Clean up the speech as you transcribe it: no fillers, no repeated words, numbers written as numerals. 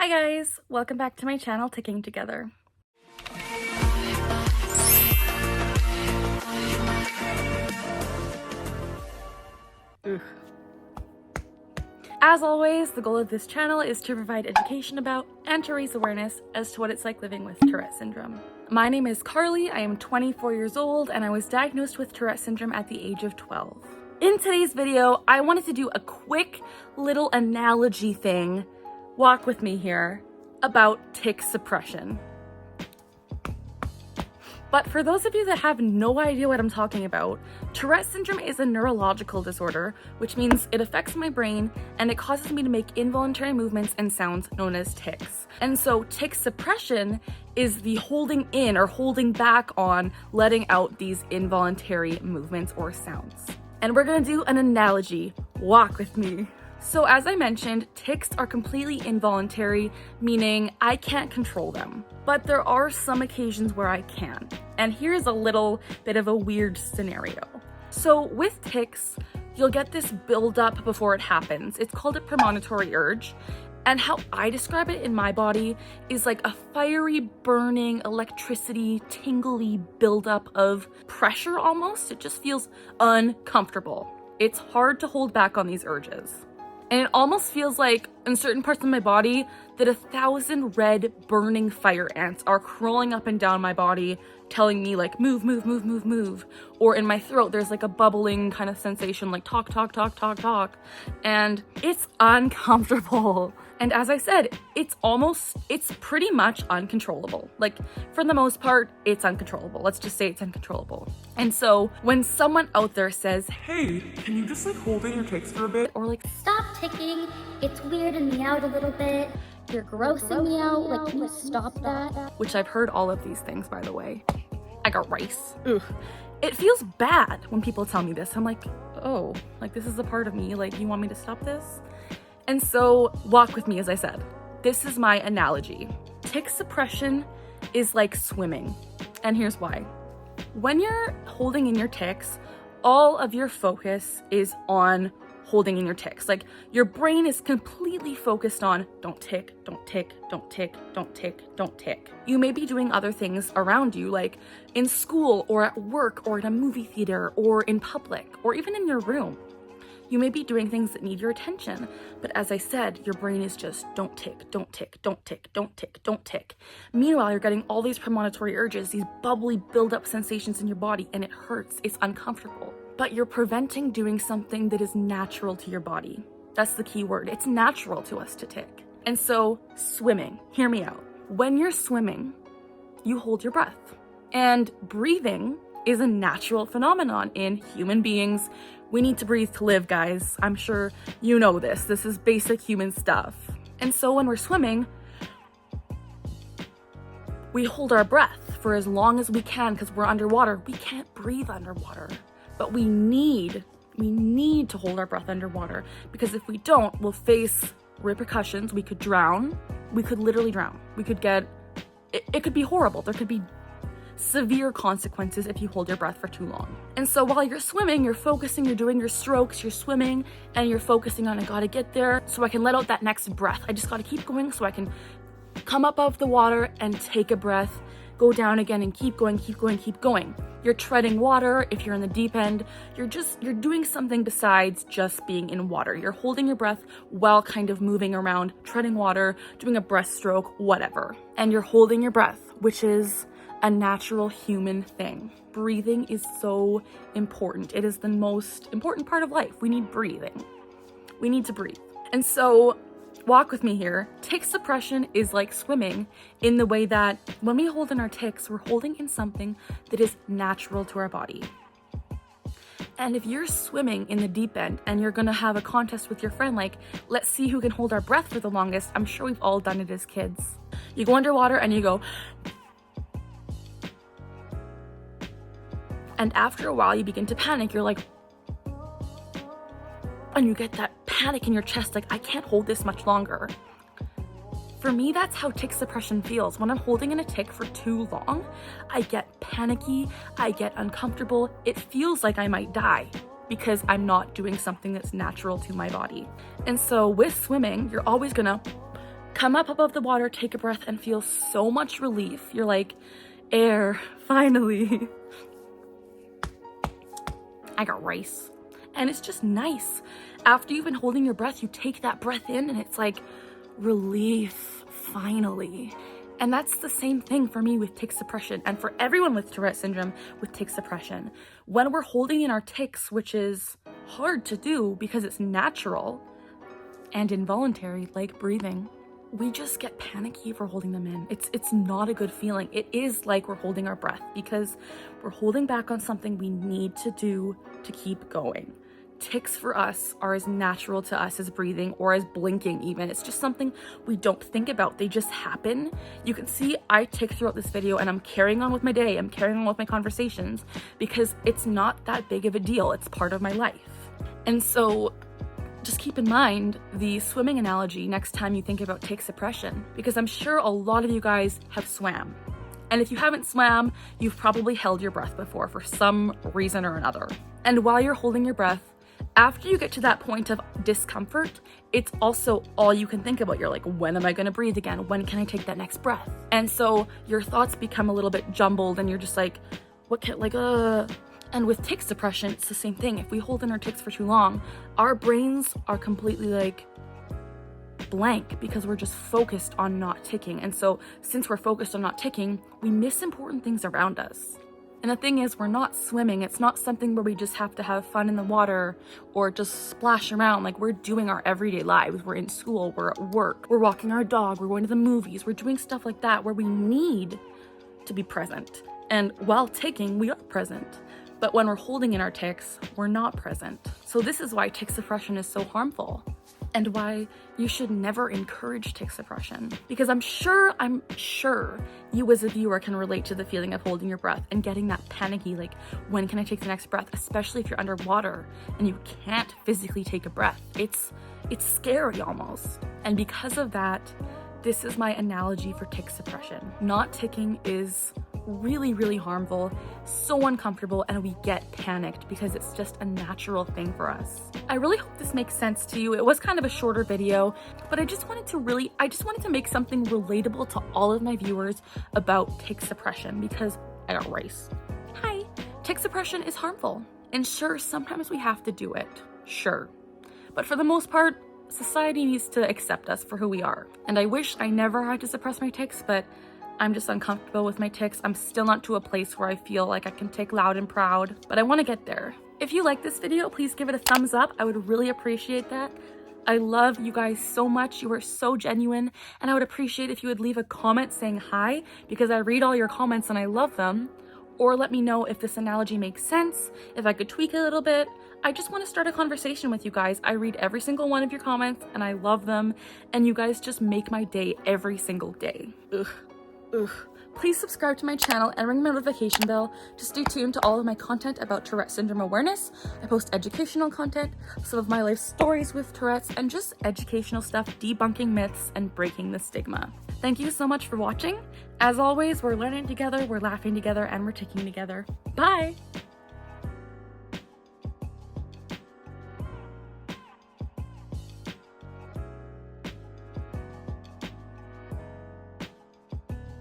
Hi guys, welcome back to my channel, Ticking Together. Ugh. As always, the goal of this channel is to provide education about and to raise awareness as to what it's like living with Tourette syndrome. My name is Carly, I am 24 years old, and I was diagnosed with Tourette syndrome at the age of 12. In today's video, I wanted to do a quick little analogy thing, walk with me here, about tic suppression. But for those of you that have no idea what I'm talking about, Tourette syndrome is a neurological disorder, which means it affects my brain and it causes me to make involuntary movements and sounds known as tics. And so tic suppression is the holding in or holding back on letting out these involuntary movements or sounds. And we're gonna do an analogy. Walk with me. So as I mentioned, tics are completely involuntary, meaning I can't control them. But there are some occasions where I can. And here's a little bit of a weird scenario. So with tics, you'll get this buildup before it happens. It's called a premonitory urge. And how I describe it in my body is like a fiery, burning, electricity, tingly buildup of pressure almost. It just feels uncomfortable. It's hard to hold back on these urges. And it almost feels like in certain parts of my body that 1,000 red burning fire ants are crawling up and down my body, telling me like, move, move, move, move, move. Or in my throat, there's like a bubbling kind of sensation, like talk, talk, talk, talk, talk. And it's uncomfortable. And as I said, it's pretty much uncontrollable. Like for the most part, it's uncontrollable. Let's just say it's uncontrollable. And so when someone out there says, hey, can you just like hold in your tics for a bit? or like, Stop ticking, it's weirding me out a little bit. You're grossing me out, like can you stop that? which I've heard all of these things, by the way. I got rice. Ugh. It feels bad when people tell me this. I'm like, oh, like this is a part of me. Like, you want me to stop this? And so walk with me, as I said. This is my analogy. Tic suppression is like swimming. And here's why. When you're holding in your tics, all of your focus is on holding in your tics. Like your brain is completely focused on don't tick, don't tick, don't tick, don't tick, don't tick. You may be doing other things around you, like in school or at work or in a movie theater or in public or even in your room. You may be doing things that need your attention, but as I said, your brain is just don't tick, don't tick, don't tick, don't tick, don't tick. Meanwhile, you're getting all these premonitory urges, these bubbly build-up sensations in your body, and it hurts, it's uncomfortable. But you're preventing doing something that is natural to your body. That's the key word. It's natural to us to tick. And so, swimming, hear me out. When you're swimming, you hold your breath. And breathing is a natural phenomenon in human beings. We need to breathe to live, guys. I'm sure you know this. This is basic human stuff. And so when we're swimming, we hold our breath for as long as we can because we're underwater. We can't breathe underwater, but we need to hold our breath underwater because if we don't, we'll face repercussions. We could drown. We could literally drown. We could get, it could be horrible. There could be severe consequences if you hold your breath for too long. And so while you're swimming, you're focusing, you're doing your strokes, you're swimming, and you're focusing on, I gotta get there so I can let out that next breath. I just gotta keep going so I can come up out of the water and take a breath, go down again and keep going, keep going, keep going. You're treading water. If you're in the deep end, you're doing something besides just being in water. You're holding your breath while kind of moving around, treading water, doing a breaststroke, whatever. And you're holding your breath, which is a natural human thing. Breathing is so important. It is the most important part of life. We need breathing. We need to breathe. And so walk with me here. Tic suppression is like swimming in the way that when we hold in our tics, we're holding in something that is natural to our body. And if you're swimming in the deep end and you're gonna have a contest with your friend, like, let's see who can hold our breath for the longest, I'm sure we've all done it as kids. You go underwater and you go, and after a while you begin to panic. You're like, and you get that panic in your chest, like, I can't hold this much longer. For me, that's how tic suppression feels. When I'm holding in a tic for too long, I get panicky, I get uncomfortable. It feels like I might die because I'm not doing something that's natural to my body. And so with swimming, you're always gonna come up above the water, take a breath, and feel so much relief. You're like, air, finally. I got rice. And it's just nice. After you've been holding your breath, you take that breath in and it's like relief, finally. And that's the same thing for me with tic suppression and for everyone with Tourette syndrome with tic suppression. When we're holding in our tics, which is hard to do because it's natural and involuntary, like breathing, we just get panicky if we're holding them in. It's not a good feeling. It is like we're holding our breath because we're holding back on something we need to do to keep going. Tics for us are as natural to us as breathing or as blinking even. It's just something we don't think about. They just happen. You can see I tic throughout this video and I'm carrying on with my day. I'm carrying on with my conversations because it's not that big of a deal. It's part of my life. And so just keep in mind the swimming analogy next time you think about tic suppression, because I'm sure a lot of you guys have swam. And if you haven't swam, you've probably held your breath before for some reason or another. And while you're holding your breath, after you get to that point of discomfort, it's also all you can think about. You're like, when am I going to breathe again? When can I take that next breath? And so your thoughts become a little bit jumbled and you're just like, And with tic suppression, it's the same thing. If we hold in our tics for too long, our brains are completely like blank because we're just focused on not ticking. And so since we're focused on not ticking, we miss important things around us. And the thing is, we're not swimming. It's not something where we just have to have fun in the water or just splash around. Like, we're doing our everyday lives. We're in school, we're at work, we're walking our dog, we're going to the movies, we're doing stuff like that where we need to be present. And while ticking, we are present. But when we're holding in our tics, we're not present. So this is why tic suppression is so harmful and why you should never encourage tic suppression. Because I'm sure you as a viewer can relate to the feeling of holding your breath and getting that panicky, like, when can I take the next breath? Especially if you're underwater and you can't physically take a breath. It's scary almost. And because of that, this is my analogy for tic suppression. Not ticking is really, really harmful, so uncomfortable, and we get panicked because it's just a natural thing for us. I really hope this makes sense to you. It was kind of a shorter video, but I just wanted to make something relatable to all of my viewers about tic suppression because I got rice. Hi, tic suppression is harmful. And sure, sometimes we have to do it, sure. But for the most part, society needs to accept us for who we are. And I wish I never had to suppress my tics, but I'm just uncomfortable with my tics. I'm still not to a place where I feel like I can tic loud and proud, but I want to get there. If you like this video, please give it a thumbs up. I would really appreciate that. I love you guys so much. You are so genuine, and I would appreciate if you would leave a comment saying hi, because I read all your comments and I love them. Or let me know if this analogy makes sense, if I could tweak a little bit. I just want to start a conversation with you guys. I read every single one of your comments and I love them, and you guys just make my day every single day. Please subscribe to my channel and ring my notification bell to stay tuned to all of my content about Tourette syndrome awareness. I post educational content, some of my life stories with Tourette's, and just educational stuff, debunking myths and breaking the stigma. Thank you so much for watching. As always, we're learning together, we're laughing together, and we're ticking together. Bye!